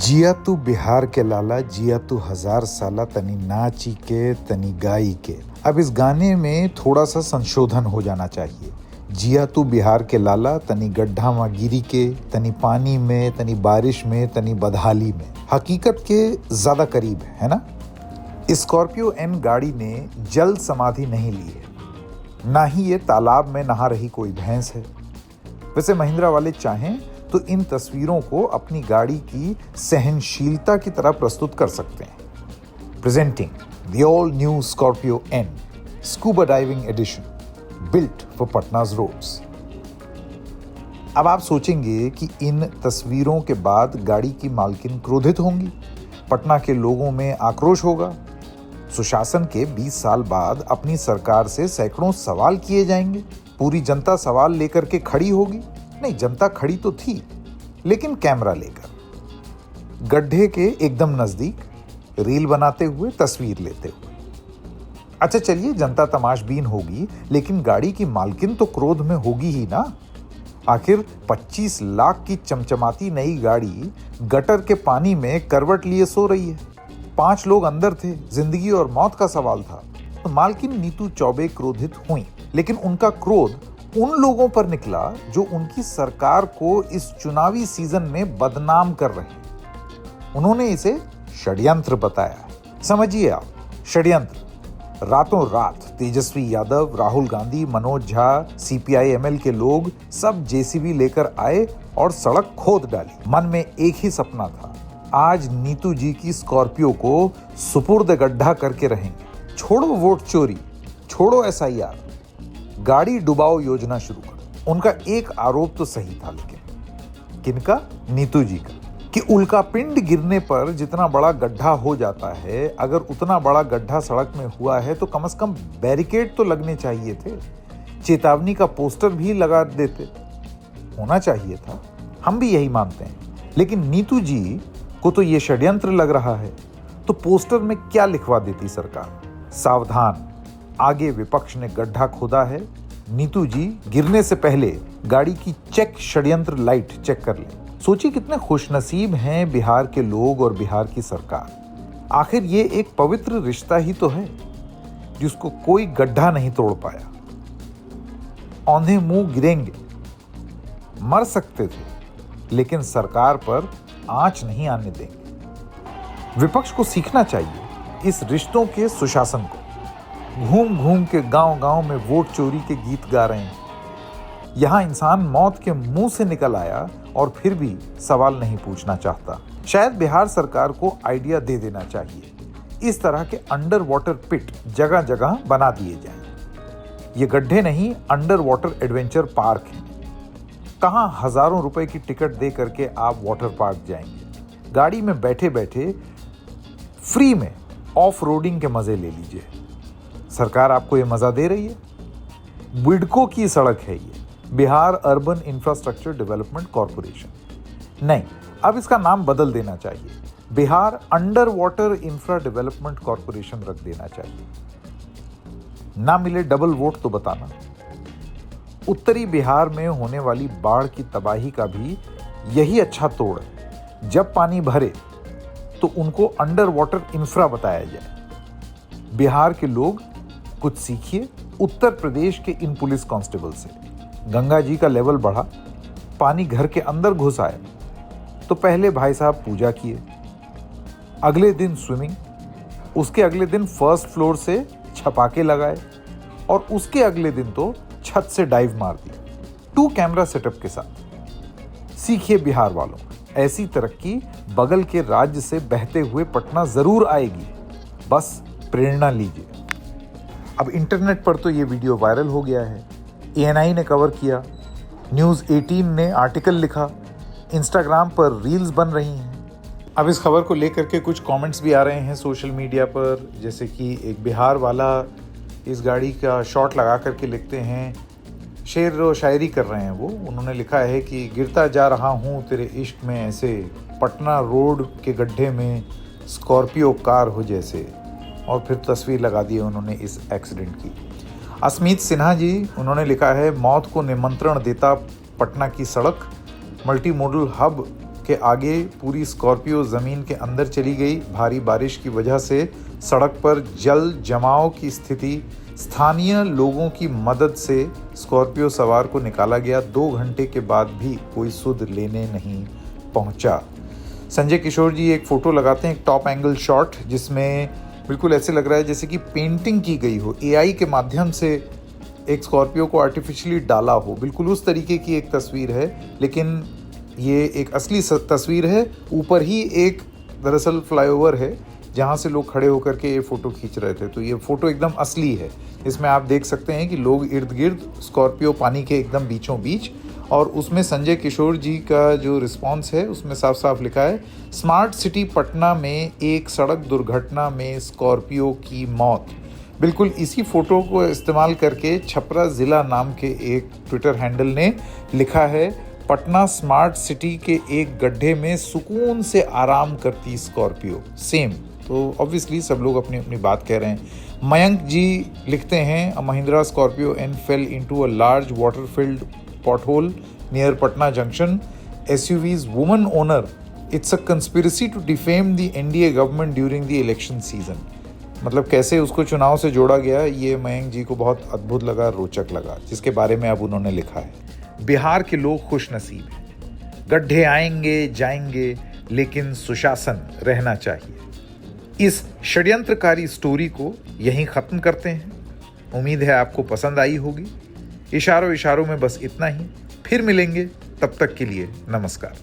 जिया तू बिहार के लाला, जिया तू 1000 साला, तनी नाची के तनी गाई के। अब इस गाने में थोड़ा सा संशोधन हो जाना चाहिए। जिया तू बिहार के लाला, तनी गड्ढा में गिरी के, तनी पानी में, तनी बारिश में, तनी बदहाली में। हकीकत के ज्यादा करीब है ना। स्कॉर्पियो एन गाड़ी ने जल समाधि नहीं ली है, ना ही ये तालाब में नहा रही कोई भैंस है। वैसे महिंद्रा वाले चाहें तो इन तस्वीरों को अपनी गाड़ी की सहनशीलता की तरह प्रस्तुत कर सकते हैं। Presenting the all new Scorpio N scuba diving edition built for Patna's roads. अब आप सोचेंगे कि इन तस्वीरों के बाद गाड़ी की मालकिन क्रोधित होंगी, पटना के लोगों में आक्रोश होगा, सुशासन के 20 साल बाद अपनी सरकार से सैकड़ों सवाल किए जाएंगे, पूरी जनता सवाल लेकर के खड़ी होगी। नहीं, जनता खड़ी तो थी, लेकिन कैमरा लेकर गड्ढे के एकदम नजदीक रील बनाते हुए, तस्वीर लेते हुए। अच्छा चलिए, जनता तमाशबीन होगी, लेकिन गाड़ी की मालकिन तो क्रोध में होगी ही ना। आखिर 25 लाख की चमचमाती नई गाड़ी गटर के पानी में करवट लिए सो रही है। 5 लोग अंदर थे, जिंदगी और मौत का सवाल था। तो मालकिन नीतू चौबे क्रोधित हुई, लेकिन उनका क्रोध उन लोगों पर निकला जो उनकी सरकार को इस चुनावी सीजन में बदनाम कर रहे हैं। उन्होंने इसे षड्यंत्र बताया। समझिए आप, षड्यंत्र। रातों रात तेजस्वी यादव, राहुल गांधी, मनोज झा, सीपीआई एमएल के लोग सब जेसीबी लेकर आए और सड़क खोद डाली। मन में एक ही सपना था, आज नीतू जी की स्कॉर्पियो को सुपुर्द गड्ढा करके रहेंगे। छोड़ो वोट चोरी, छोड़ो एसआईआर, गाड़ी डुबाओ योजना शुरू करो। उनका एक आरोप तो सही था, लेकिन किनका? नीतू जी का, कि उल्का पिंड गिरने पर जितना बड़ा गड्ढा हो जाता है, अगर उतना बड़ा गड्ढा सड़क में हुआ है तो कम से कम बैरिकेड तो लगने चाहिए थे, चेतावनी का पोस्टर भी लगा देते, होना चाहिए था। हम भी यही मानते हैं, लेकिन नीतू जी को तो ये षड्यंत्र लग रहा है। तो पोस्टर में क्या लिखवा देती सरकार? सावधान, आगे विपक्ष ने गड्ढा खोदा है, नीतू जी गिरने से पहले गाड़ी की चेक षड्यंत्र लाइट चेक कर ले। सोचिए कितने खुशनसीब हैं बिहार के लोग और बिहार की सरकार। आखिर ये एक पवित्र रिश्ता ही तो है जिसको कोई गड्ढा नहीं तोड़ पाया। औंधे मुंह गिरेंगे, मर सकते थे, लेकिन सरकार पर आंच नहीं आने देंगे। विपक्ष को सीखना चाहिए इस रिश्तों के सुशासन को। घूम घूम के गांव गांव में वोट चोरी के गीत गा रहे हैं। यहां इंसान मौत के मुंह से निकल आया और फिर भी सवाल नहीं पूछना चाहता। शायद बिहार सरकार को आइडिया दे देना चाहिए, इस तरह के अंडर वाटर पिट जगह जगह बना दिए जाएं। ये गड्ढे नहीं, अंडर वाटर एडवेंचर पार्क हैं। कहां हजारों रुपए की टिकट दे करके आप वाटर पार्क जाएंगे। गाड़ी में बैठे बैठे फ्री में ऑफ रोडिंग के मजे ले लीजिए। सरकार आपको ये मजा दे रही है। बिडको की सड़क है ये, Bihar urban infrastructure development corporation. नहीं, अब इसका नाम बदल देना चाहिए, Bihar under water infra development corporation रख देना चाहिए। ना मिले डबल वोट तो बताना। उत्तरी बिहार में होने वाली बाढ़ की तबाही का भी यही अच्छा तोड़ है। जब पानी भरे तो उनको अंडर वाटर इंफ्रा बताया जाए। बिहार के लोग कुछ सीखिए उत्तर प्रदेश के इन पुलिस कांस्टेबल से। गंगा जी का लेवल बढ़ा, पानी घर के अंदर घुस आया तो पहले भाई साहब पूजा किए, अगले दिन स्विमिंग, उसके अगले दिन फर्स्ट फ्लोर से छपाके लगाए और उसके अगले दिन तो छत से डाइव मार दिया 2 कैमरा सेटअप के साथ। सीखिए बिहार वालों, ऐसी तरक्की बगल के राज्य से बहते हुए पटना जरूर आएगी, बस प्रेरणा लीजिए। अब इंटरनेट पर तो ये वीडियो वायरल हो गया है। एएनआई ने कवर किया, न्यूज़ 18 ने आर्टिकल लिखा, इंस्टाग्राम पर रील्स बन रही हैं। अब इस खबर को लेकर के कुछ कमेंट्स भी आ रहे हैं सोशल मीडिया पर, जैसे कि एक बिहार वाला इस गाड़ी का शॉट लगा करके लिखते हैं, शेर व शायरी कर रहे हैं वो। उन्होंने लिखा है कि गिरता जा रहा हूँ तेरे इश्क में ऐसे, पटना रोड के गड्ढे में स्कॉर्पियो कार हो जैसे, और फिर तस्वीर लगा दी है उन्होंने इस एक्सीडेंट की। अस्मित सिन्हा जी, उन्होंने लिखा है मौत को निमंत्रण देता पटना की सड़क, मल्टी मॉडल हब के आगे पूरी स्कॉर्पियो ज़मीन के अंदर चली गई। भारी बारिश की वजह से सड़क पर जल जमाव की स्थिति। स्थानीय लोगों की मदद से स्कॉर्पियो सवार को निकाला गया। 2 घंटे के बाद भी कोई सुध लेने नहीं पहुंचा। संजय किशोर जी एक फ़ोटो लगाते हैं, एक टॉप एंगल शॉट, जिसमें बिल्कुल ऐसे लग रहा है जैसे कि पेंटिंग की गई हो, एआई के माध्यम से एक स्कॉर्पियो को आर्टिफिशियली डाला हो। बिल्कुल उस तरीके की एक तस्वीर है, लेकिन ये एक असली तस्वीर है। ऊपर ही एक दरअसल फ्लाईओवर है जहाँ से लोग खड़े होकर के ये फ़ोटो खींच रहे थे। तो ये फ़ोटो एकदम असली है। इसमें आप देख सकते हैं कि लोग इर्द गिर्द, स्कॉर्पियो पानी के एकदम बीचों बीच, और उसमें संजय किशोर जी का जो रिस्पॉन्स है उसमें साफ साफ लिखा है, स्मार्ट सिटी पटना में एक सड़क दुर्घटना में स्कॉर्पियो की मौत। बिल्कुल इसी फ़ोटो को इस्तेमाल करके छपरा ज़िला नाम के एक ट्विटर हैंडल ने लिखा है, पटना स्मार्ट सिटी के एक गड्ढे में सुकून से आराम करती स्कॉर्पियो। सेम। तो ऑब्वियसली सब लोग अपनी अपनी बात कह रहे हैं। मयंक जी लिखते हैं, a Mahindra Scorpio N fell into a large water filled pothole near Patna Junction. SUV's woman owner. It's a conspiracy to defame the NDA government during the election season. मतलब कैसे उसको चुनाव से जोड़ा गया, ये मयंक जी को बहुत अद्भुत लगा, रोचक लगा, जिसके बारे में अब उन्होंने लिखा है। बिहार के लोग खुश नसीब हैं। गड्ढे आएंगे जाएंगे, लेकिन सुशासन रहना चाहिए। इस षड्यंत्रकारी स्टोरी को यहीं ख़त्म करते हैं। उम्मीद है आपको पसंद आई होगी। इशारों इशारों में बस इतना ही। फिर मिलेंगे, तब तक के लिए नमस्कार।